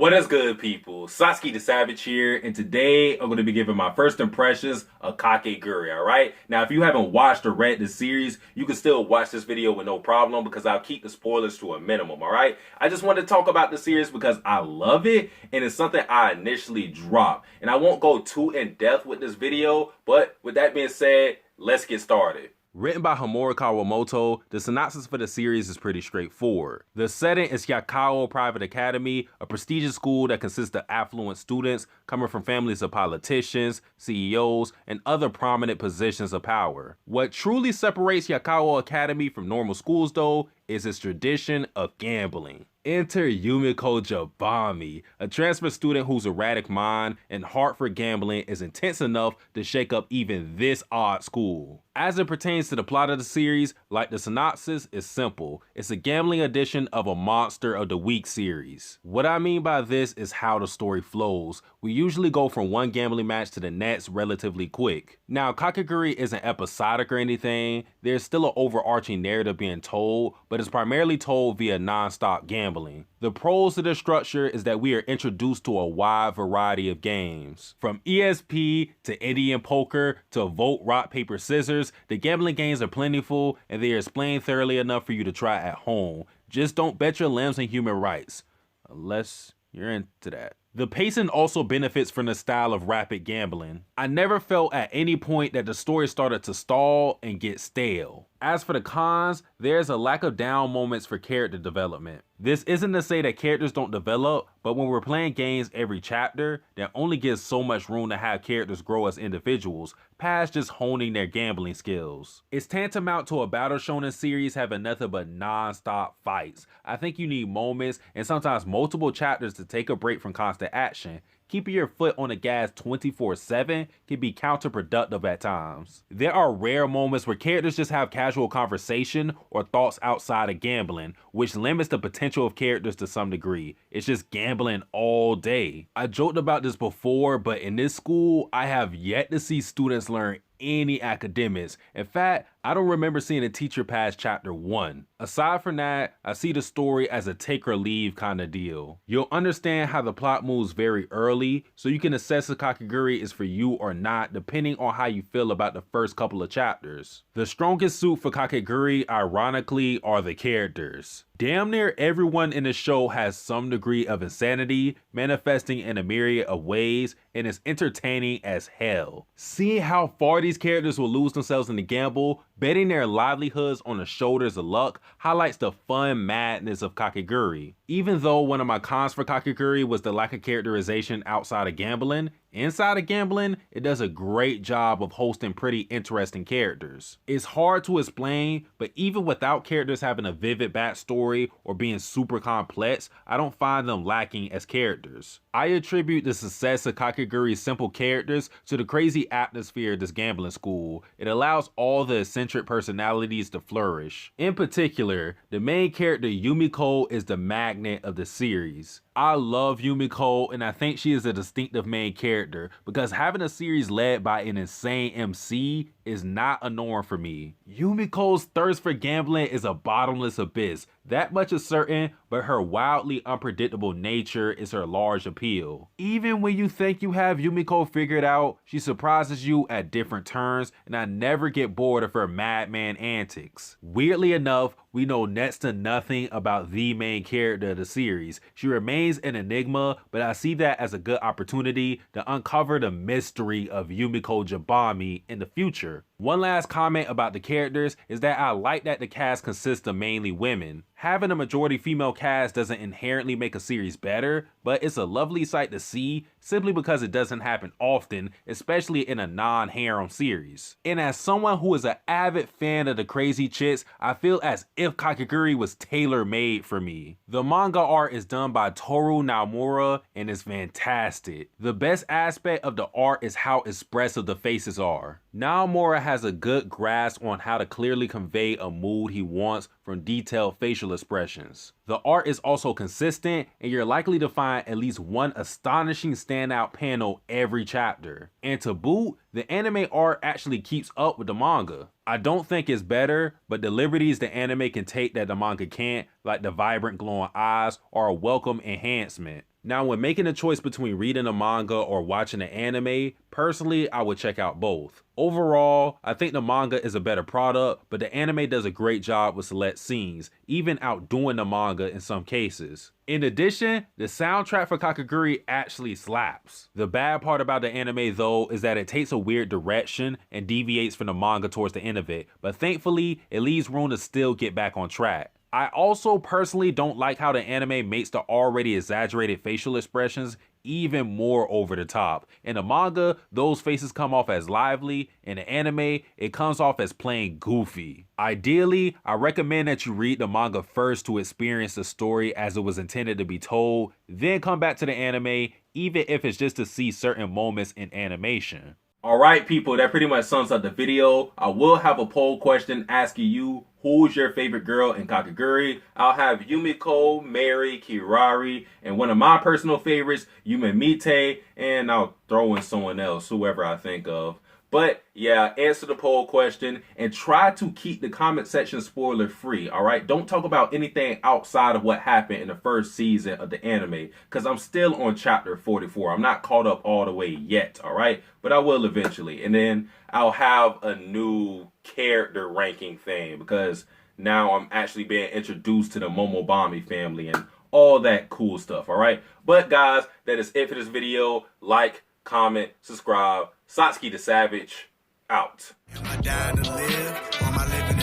What is good, people? Satsuki the Savage here, and today I'm going to be giving my first impressions of Kakegurui, alright? Now, if you haven't watched or read the series, you can still watch this video with no problem because I'll keep the spoilers to a minimum, alright? I just want to talk about the series because I love it, and it's something I initially dropped. And I won't go too in-depth with this video, but with that being said, let's get started. Written by Homura Kawamoto, the synopsis for the series is pretty straightforward. The setting is Hyakao Private Academy, a prestigious school that consists of affluent students coming from families of politicians, CEOs, and other prominent positions of power. What truly separates Hyakao Academy from normal schools, though, is its tradition of gambling. Enter Yumiko Jabami, a transfer student whose erratic mind and heart for gambling is intense enough to shake up even this odd school. As it pertains to the plot of the series, like the synopsis, is simple. It's a gambling edition of a Monster of the Week series. What I mean by this is how the story flows. We usually go from one gambling match to the next relatively quick. Now, Kakegurui isn't episodic or anything. There's still an overarching narrative being told, but it's primarily told via non-stop gambling. The pros to this structure is that we are introduced to a wide variety of games. From ESP to Indian poker to vote, rock, paper, scissors, the gambling games are plentiful and they are explained thoroughly enough for you to try at home. Just don't bet your limbs on human rights, unless you're into that. The pacing also benefits from the style of rapid gambling. I never felt at any point that the story started to stall and get stale. As for the cons, there's a lack of down moments for character development. This isn't to say that characters don't develop, but when we're playing games every chapter, there only gives so much room to have characters grow as individuals, past just honing their gambling skills. It's tantamount to a battle shonen series having nothing but non-stop fights. I think you need moments and sometimes multiple chapters to take a break from constant action. Keeping your foot on the gas 24/7 can be counterproductive at times. There are rare moments where characters just have casual conversation or thoughts outside of gambling, which limits the potential of characters to some degree. It's just gambling all day. I joked about this before, but in this school, I have yet to see students learn any academics. In fact, I don't remember seeing a teacher pass chapter 1. Aside from that, I see the story as a take or leave kind of deal. You'll understand how the plot moves very early, so you can assess if Kakegurui is for you or not depending on how you feel about the first couple of chapters. The strongest suit for Kakegurui, ironically, are the characters. Damn near everyone in the show has some degree of insanity, manifesting in a myriad of ways, and is entertaining as hell. Seeing how far these characters will lose themselves in the gamble, betting their livelihoods on the shoulders of luck, highlights the fun madness of Kakegurui. Even though one of my cons for Kakegurui was the lack of characterization outside of gambling, inside of gambling, it does a great job of hosting pretty interesting characters. It's hard to explain, but even without characters having a vivid backstory or being super complex, I don't find them lacking as characters. I attribute the success of Kakegurui's simple characters to the crazy atmosphere of this gambling school. It allows all the eccentric personalities to flourish. In particular, the main character Yumiko is the magnet of the series. I love Yumiko and I think she is a distinctive main character because having a series led by an insane MC is not a norm for me. Yumiko's thirst for gambling is a bottomless abyss. That much is certain, but her wildly unpredictable nature is her large appeal. Even when you think you have Yumiko figured out, she surprises you at different turns, and I never get bored of her madman antics. Weirdly enough, we know next to nothing about the main character of the series. She remains an enigma, but I see that as a good opportunity to uncover the mystery of Yumiko Jabami in the future. One last comment about the characters is that I like that the cast consists of mainly women. Having a majority female cast doesn't inherently make a series better, but it's a lovely sight to see simply because it doesn't happen often, especially in a non-harem series. And as someone who is an avid fan of the crazy chicks, I feel as if Kakegurui was tailor-made for me. The manga art is done by Toru Naomura and is fantastic. The best aspect of the art is how expressive the faces are. Naomura has a good grasp on how to clearly convey a mood he wants from detailed facial expressions. The art is also consistent, and you're likely to find at least one astonishing standout panel every chapter. And to boot, the anime art actually keeps up with the manga. I don't think it's better, but the liberties the anime can take that the manga can't, like the vibrant glowing eyes, are a welcome enhancement. Now, when making a choice between reading a manga or watching an anime, personally, I would check out both. Overall, I think the manga is a better product, but the anime does a great job with select scenes, even outdoing the manga in some cases. In addition, the soundtrack for Kakegurui actually slaps. The bad part about the anime though is that it takes a weird direction and deviates from the manga towards the end of it, but thankfully, it leaves room to still get back on track. I also personally don't like how the anime makes the already exaggerated facial expressions even more over the top. In the manga, those faces come off as lively. In the anime, it comes off as plain goofy. Ideally, I recommend that you read the manga first to experience the story as it was intended to be told, then come back to the anime, even if it's just to see certain moments in animation. Alright people, that pretty much sums up the video. I will have a poll question asking you, who's your favorite girl in Kakegurui? I'll have Yumiko, Mary, Kirari, and one of my personal favorites, Yume Mite, and I'll throw in someone else, whoever I think of. But yeah, answer the poll question and try to keep the comment section spoiler free, alright? Don't talk about anything outside of what happened in the first season of the anime, because I'm still on chapter 44. I'm not caught up all the way yet, alright? But I will eventually. And then I'll have a new character ranking thing, because now I'm actually being introduced to the Momobami family and all that cool stuff, alright? But guys, that is it for this video. Like, comment, subscribe. Satsuki the Savage, out. Am I dying to live, or am I living